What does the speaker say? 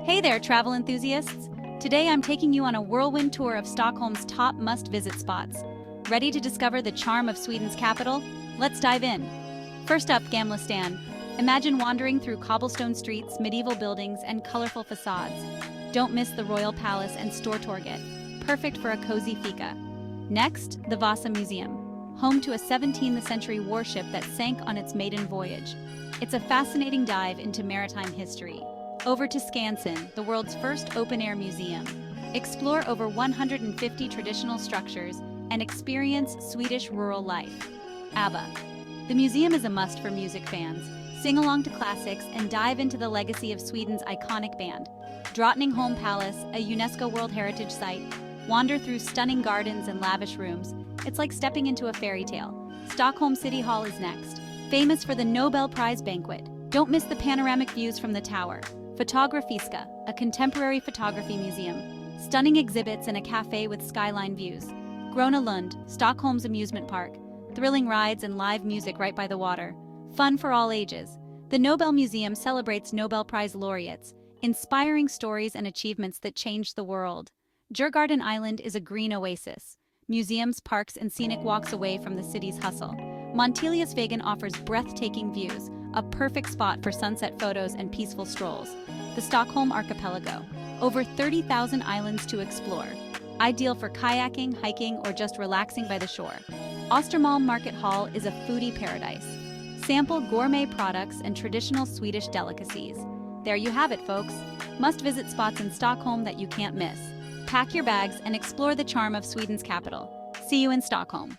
Hey there, travel enthusiasts! Today I'm taking you on a whirlwind tour of Stockholm's top must-visit spots. Ready to discover the charm of Sweden's capital? Let's dive in. First up, Gamla Stan. Imagine wandering through cobblestone streets, medieval buildings, and colorful facades. Don't miss the Royal Palace and Stortorget, perfect for a cozy fika. Next, the Vasa Museum, home to a 17th century warship that sank on its maiden voyage. It's a fascinating dive into maritime history. Over to Skansen, the world's first open-air museum. Explore over 150 traditional structures and experience Swedish rural life. ABBA. The museum is a must for music fans. Sing along to classics and dive into the legacy of Sweden's iconic band. Drottningholm Palace, a UNESCO World Heritage Site. Wander through stunning gardens and lavish rooms. It's like stepping into a fairy tale. Stockholm City Hall is next, famous for the Nobel Prize banquet. Don't miss the panoramic views from the tower. Fotografiska, a contemporary photography museum. Stunning exhibits and a cafe with skyline views. Gröna Lund, Stockholm's amusement park. Thrilling rides and live music right by the water. Fun for all ages. The Nobel Museum celebrates Nobel Prize laureates, inspiring stories and achievements that changed the world. Djurgården Island is a green oasis. Museums, parks, and scenic walks away from the city's hustle. Monteliusvägen offers breathtaking views, a perfect spot for sunset photos and peaceful strolls. The Stockholm archipelago, over 30,000 islands to explore. Ideal for kayaking, hiking, or just relaxing by the shore. Östermalm Market Hall is a foodie paradise. Sample gourmet products and traditional Swedish delicacies. There you have it, folks. Must-visit spots in Stockholm that you can't miss. Pack your bags and explore the charm of Sweden's capital. See you in Stockholm.